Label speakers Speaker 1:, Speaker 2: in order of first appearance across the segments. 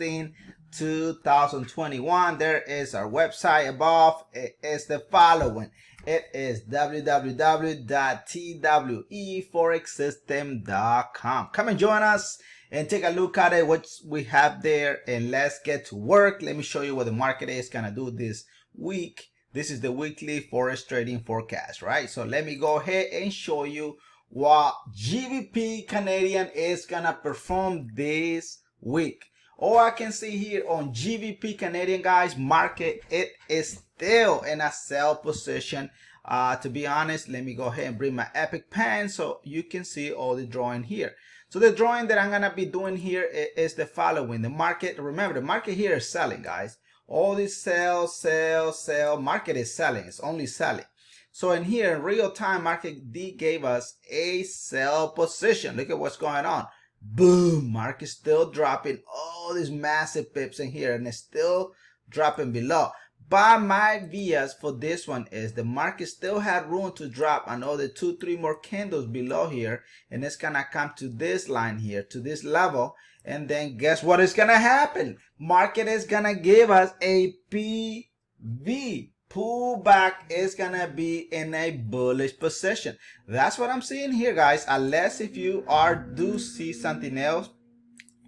Speaker 1: 2021. There is our website above. It is the following. It is www.tweforexsystem.com. Come and join us and take a look at it, what we have there, and let's get to work. Let me show you what the market is gonna do this week. This is the weekly Forex trading forecast, right? So let me go ahead and show you what GBP Canadian is gonna perform this week. All I can see here on GBP Canadian, guys, market, it is still in a sell position. To be honest, let me go ahead and bring my epic pen so you can see all the drawing here. So the drawing that I'm gonna be doing here is the following. The market, remember, the market here is selling, guys. All this sell, sell, sell. Market is selling. It's only selling. So in here, in real time, market D gave us a sell position. Look at what's going on. Boom, market still dropping all these massive pips in here, and it's still dropping below. But my bias for this one is the market still had room to drop another 2-3 more candles below here, and it's gonna come to this line here, to this level, and then guess what is gonna happen? Market is gonna give us a PV. Pullback is gonna be in a bullish position. That's what I'm seeing here, guys, unless if you do see something else.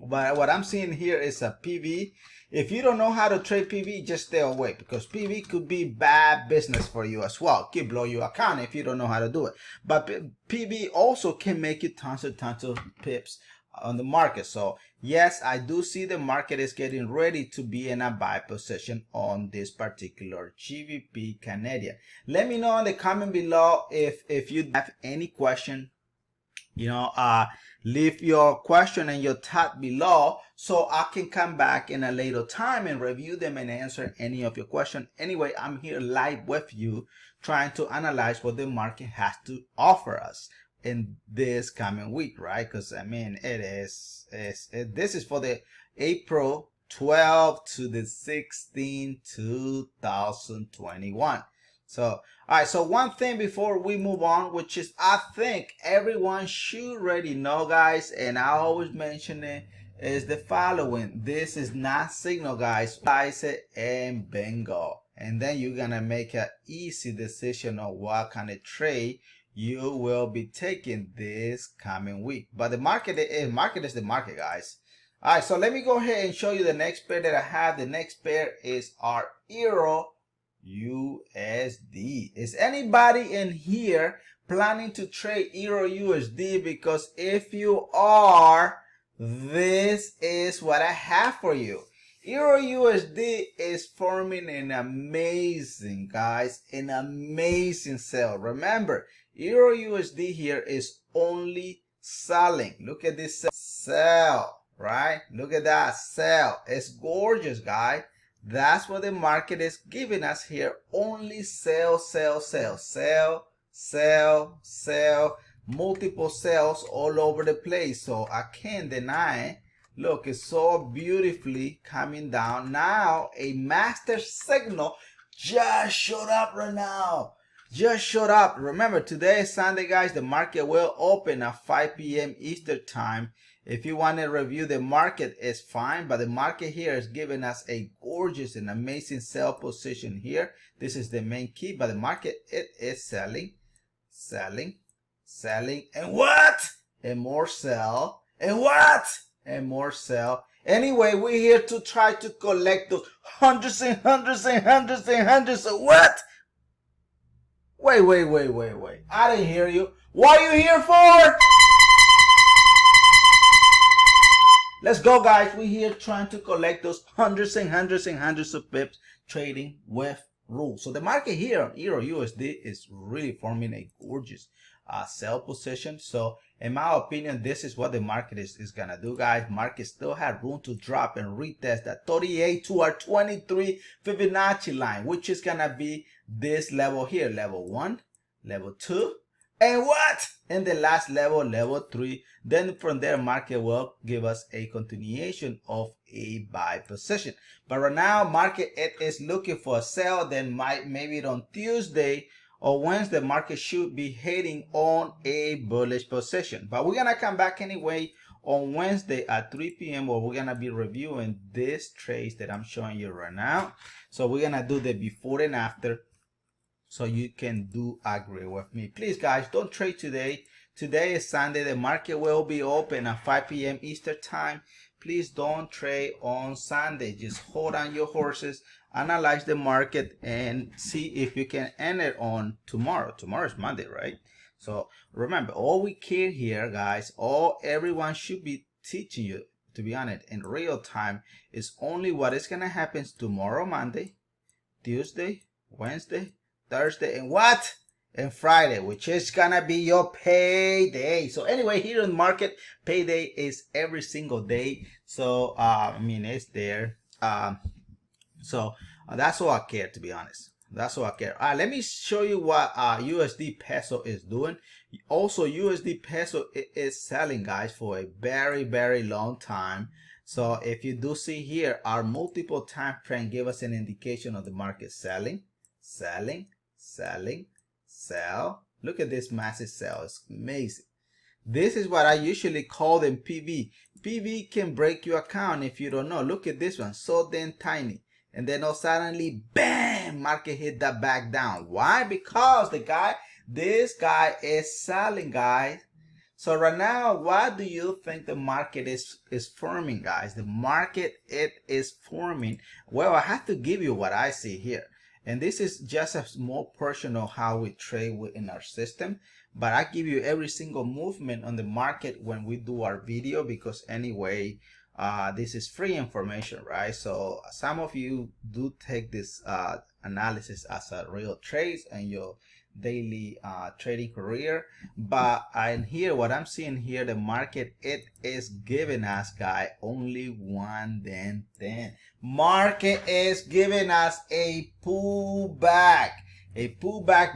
Speaker 1: But what I'm seeing here is a PV. If you don't know how to trade PV, just stay away, because PV could be bad business for you as well. Could blow your account if you don't know how to do it. But PV also can make you tons of pips on the market. So yes, I do see the market is getting ready to be in a buy position on this particular GBP Canadian. Let me know in the comment below if you have any question. Leave your question and your thought below so I can come back in a later time and review them and answer any of your questions. Anyway, I'm here live with you trying to analyze what the market has to offer us in this coming week, right? Because I mean, this is for the April 12 to the 16, 2021. So, all right, so one thing before we move on, which is I think everyone should already know, guys, and I always mention it, is the following. This is not signal, guys. Slice it and bingo. And then you're going to make an easy decision on what kind of trade you will be taking this coming week. But the market is the market, guys. All right, so let me go ahead and show you the next pair that I have. The next pair is our Euro USD. Is anybody in here planning to trade Euro USD? Because if you are, this is what I have for you. Euro USD is forming an amazing, guys, an amazing sell. Remember, Euro USD here is only selling. Look at this sell, right? Look at that sell. It's gorgeous, guys. That's what the market is giving us here. Only sell, sell, sell, sell, sell, sell. Multiple sales all over the place. So I can't deny. Look, it's so beautifully coming down. Now a master signal just showed up right now. Just showed up. Remember, today is Sunday, guys. The market will open at 5 p.m. Eastern time. If you want to review the market, it's fine, but the market here is giving us a gorgeous and amazing sell position here. This is the main key, but the market, it is selling, selling, selling, and what? And more sell, and what? And more sell. Anyway, we're here to try to collect those hundreds and hundreds and hundreds and hundreds of what? Wait. I didn't hear you. What are you here for? Let's go, guys. We're here trying to collect those hundreds and hundreds and hundreds of pips trading with rules. So the market here on Euro USD is really forming a gorgeous sell position. So in my opinion, this is what the market is gonna do, guys. Market still had room to drop and retest that 38 to our 23 Fibonacci line, which is gonna be this level here, level 1, level 2, and what? And the last level, level 3. Then from there, market will give us a continuation of a buy position. But right now, market, it is looking for a sell. Then maybe on Tuesday or Wednesday, market should be heading on a bullish position. But we're gonna come back anyway on Wednesday at 3 p.m. where we're gonna be reviewing this trades that I'm showing you right now. So we're gonna do the before and after, so you can agree with me. Please guys, don't trade today. Today is Sunday. The market will be open at 5 p.m. Eastern time. Please don't trade on Sunday. Just hold on your horses, analyze the market, and see if you can enter on tomorrow. Tomorrow is Monday, right? So remember, all we care here, guys, everyone should be teaching you, to be honest, in real time, is only what is gonna happen tomorrow, Monday, Tuesday, Wednesday, Thursday, and what? And Friday, which is gonna be your payday. So anyway, here in the market, payday is every single day. So I mean, it's there. That's all I care, to be honest. That's all I care. All right, let me show you what USD Peso is doing. Also, USD Peso is selling, guys, for a very, very long time. So if you do see here, our multiple time frame give us an indication of the market selling, selling, selling, sell. Look at this massive sell. It's amazing. This is what I usually call them PV. PV can break your account if you don't know. Look at this one, so damn tiny. And then all suddenly, bam, market hit that back down. Why? Because this guy is selling, guys. So right now, what do you think the market is forming, guys? The market, it is forming. Well, I have to give you what I see here. And this is just a small portion of how we trade within our system. But I give you every single movement on the market when we do our video, because anyway, this is free information, right? So some of you do take this analysis as a real trades and your daily trading career, but in here, what I'm seeing here, the market, it is giving us, guy, only one damn thing. Market is giving us a pullback,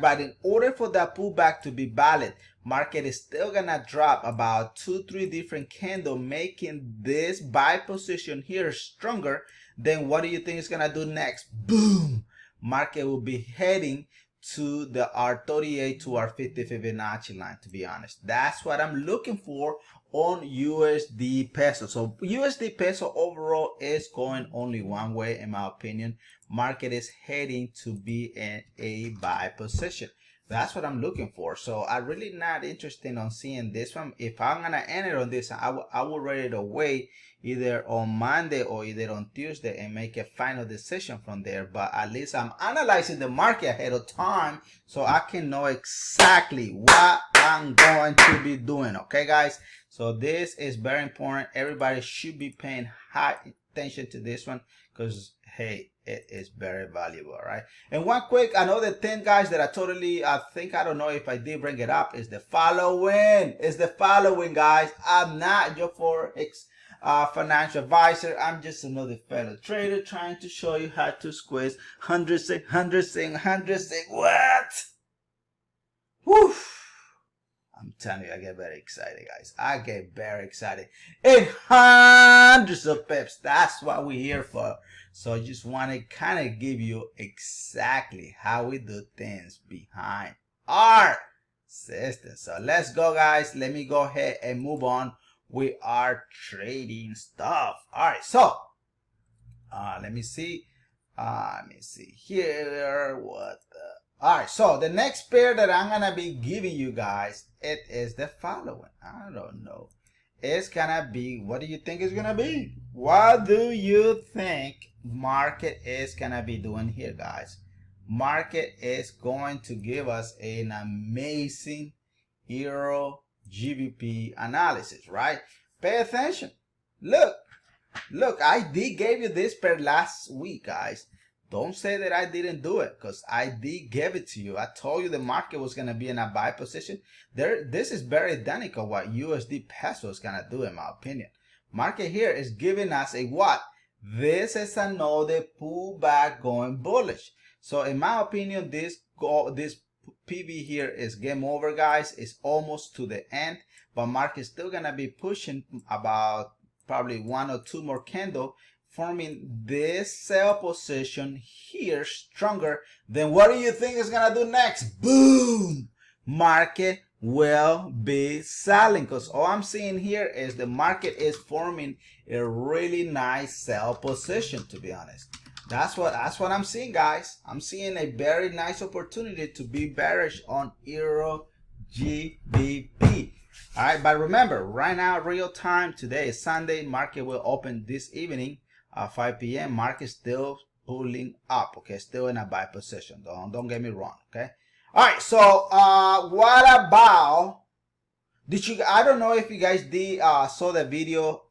Speaker 1: but in order for that pullback to be valid, market is still gonna drop about 2-3 different candles, making this buy position here stronger. Then what do you think is gonna do next? Boom! Market will be heading to the R38 to R50 Fibonacci line, to be honest. That's what I'm looking for on USD Peso. So USD Peso overall is going only one way, in my opinion. Market is heading to be in a buy position. That's what I'm looking for. So I'm really not interested on seeing this one. If I'm gonna enter on this, I will ready to wait either on Monday or either on Tuesday and make a final decision from there. But at least I'm analyzing the market ahead of time, so I can know exactly what I'm going to be doing. Okay, guys. So this is very important. Everybody should be paying high attention to this one, because hey, it is very valuable, right? And one quick, another thing, guys, that I don't know if I did bring it up, is the following. Guys. I'm not your Forex financial advisor. I'm just another fellow trader trying to show you how to squeeze 100 what? Woo! I'm telling you, I get very excited, guys. I get very excited. And hundreds of pips. That's what we're here for. So I just want to kind of give you exactly how we do things behind our system. So let's go, guys. Let me go ahead and move on with our trading stuff. All right. So let me see. Here. All right. So the next pair that I'm going to be giving you guys, it is the following. I don't know. It's gonna be, what do you think it's gonna be? What do you think market is gonna be doing here, guys? Market is going to give us an amazing Euro GBP analysis, right? Pay attention. Look, I did give you this pair last week, guys. Don't say that I didn't do it, because I did give it to you. I told you the market was going to be in a buy position. This is very identical what USD Peso is going to do, in my opinion. Market here is giving us a what? This is another pullback going bullish. So in my opinion, this PV here is game over, guys. It's almost to the end, but market is still going to be pushing about probably 1 or 2 more candles, forming this sell position here stronger. Then what do you think is gonna do next? Boom! Market will be selling, because all I'm seeing here is the market is forming a really nice sell position, to be honest. That's what I'm seeing, guys. I'm seeing a very nice opportunity to be bearish on Euro GBP. All right, but remember, right now, real time, today is Sunday, market will open this evening at 5 p.m. Market still pulling up, okay, still in a buy position. Don't get me wrong, okay. All right, so what about, I don't know if you guys did saw the video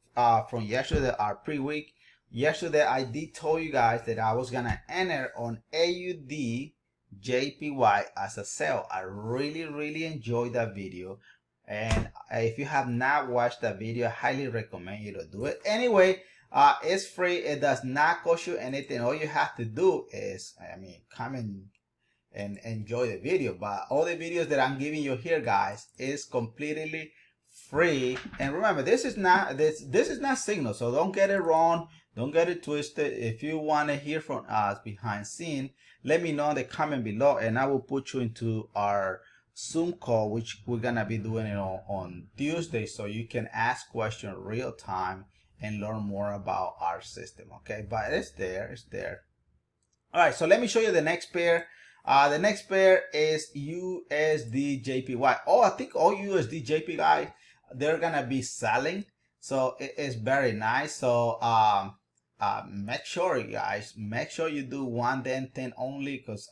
Speaker 1: from yesterday, our pre-week. Yesterday I did told you guys that I was gonna enter on AUD JPY as a sell. I really enjoyed that video, and if you have not watched that video, I highly recommend you to do it. Anyway, it's free. It does not cost you anything. All you have to do is, come and enjoy the video. But all the videos that I'm giving you here, guys, is completely free. And remember, this is not signal, so don't get it wrong, don't get it twisted. If you want to hear from us behind scene, let me know in the comment below, and I will put you into our Zoom call, which we're gonna be doing it on Tuesday, so you can ask questions real time and learn more about our system. Okay, but it's there. All right, so let me show you the next pair. The next pair is USD JPY. Oh, I think all USD JPY, they're gonna be selling, so it is very nice. So make sure, you guys, you do 1 then 10 only, because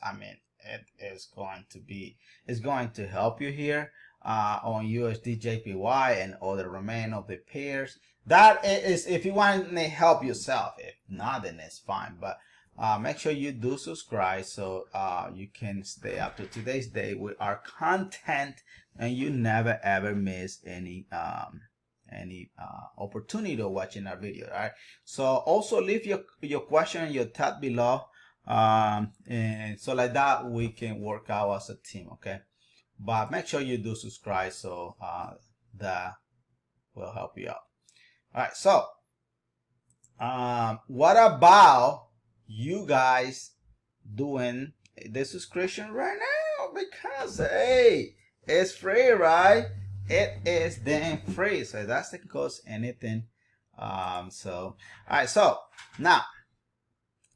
Speaker 1: it is going to help you here on USD JPY and all the remaining of the pairs. That is if you want to help yourself. If not, then it's fine. But make sure you do subscribe, so you can stay up to today's day with our content, and you never ever miss any opportunity of watching our video. All right, so also leave your question and your thought below, and so like that we can work out as a team. Okay, but make sure you do subscribe, so that will help you out. All right, so what about you guys doing the subscription right now? Because hey, it's free, right? It is damn free, so it doesn't cost anything. So all right, so now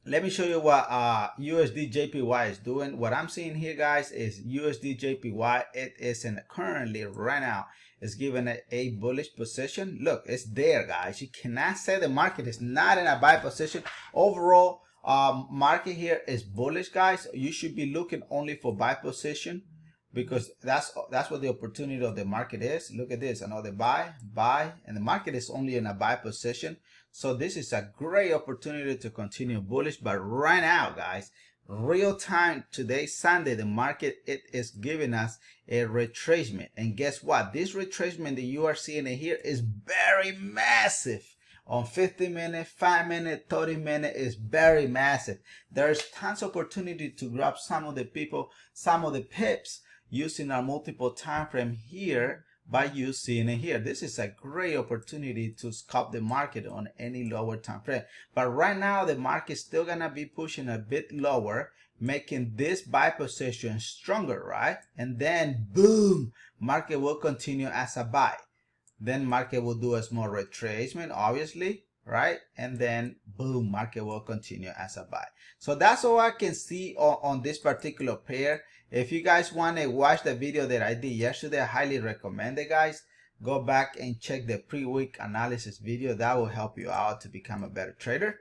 Speaker 1: let me show you what USD JPY is doing. What I'm seeing here, guys, is USD JPY. It is currently right now is given a bullish position. Look, it's there, guys. You cannot say the market is not in a buy position. Overall, market here is bullish, guys. You should be looking only for buy position, because that's what the opportunity of the market is. Look at this, another buy, and the market is only in a buy position. So this is a great opportunity to continue bullish. But right now, guys, real time today, Sunday, the market, it is giving us a retracement. And guess what? This retracement that you are seeing here is very massive. On 50 minute, 5 minute, 30 minute is very massive. There's tons of opportunity to grab some of the pips using our multiple time frame here by using it here. This is a great opportunity to scalp the market on any lower time frame. But right now the market is still gonna be pushing a bit lower, making this buy position stronger, right? And then boom, market will continue as a buy. Then market will do a small retracement, obviously, right? And then boom, market will continue as a buy. So that's all I can see on this particular pair. If you guys want to watch the video that I did yesterday, I highly recommend it, guys. Go back and check the pre-week analysis video. That will help you out to become a better trader.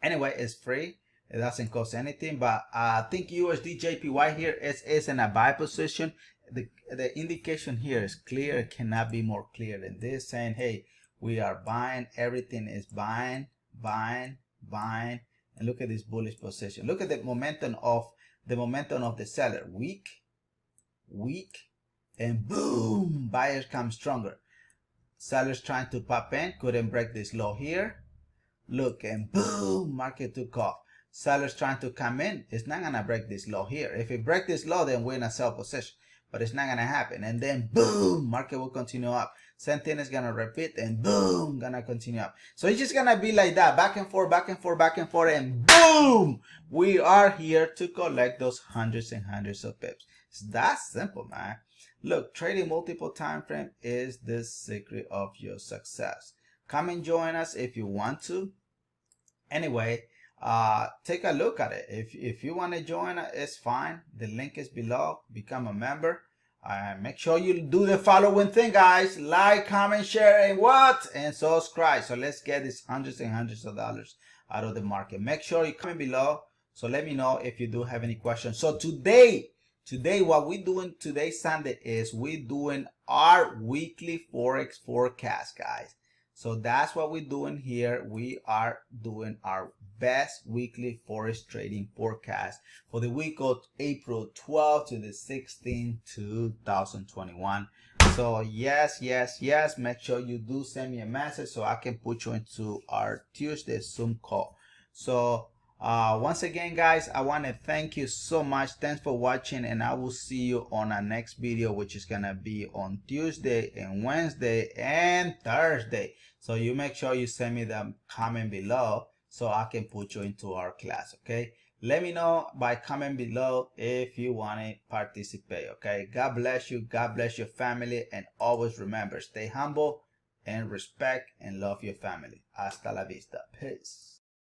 Speaker 1: Anyway, it's free. It doesn't cost anything. But I think USD JPY here is in a buy position. The indication here is clear. It cannot be more clear than this, saying, hey, we are buying. Everything is buying. And look at this bullish position. Look at the momentum of the seller. Weak, and boom, buyers come stronger. Sellers trying to pop in, couldn't break this low here. Look, and boom, market took off. Sellers trying to come in, it's not gonna break this low here. If it break this low, then we're in a sell position, but it's not gonna happen. And then boom, market will continue up. Same thing is gonna repeat, and boom, gonna continue up. So it's just gonna be like that, back and forth, and boom, we are here to collect those hundreds and hundreds of pips. It's that simple, man. Look, trading multiple time frame is the secret of your success. Come and join us if you want to. Anyway, take a look at it. If you want to join, it's fine. The link is below. Become a member. Make sure you do the following thing, guys: like, comment, share, and and subscribe. So let's get these hundreds and hundreds of dollars out of the market. Make sure you comment below. So let me know if you do have any questions. So today what we're doing today, Sunday, is we're doing our weekly forex forecast, guys. So that's what we're doing here. We are doing our best weekly forex trading forecast for the week of April 12th to the 16th, 2021. So yes, make sure you do send me a message so I can put you into our Tuesday Zoom call. So once again, guys, I want to thank you so much. Thanks for watching, and I will see you on our next video, which is gonna be on Tuesday and Wednesday and Thursday. So you make sure you send me the comment below so I can put you into our class. Okay, let me know by comment below if you want to participate. Okay, God bless you, God bless your family, and always remember, stay humble and respect and love your family. Hasta la vista. Peace.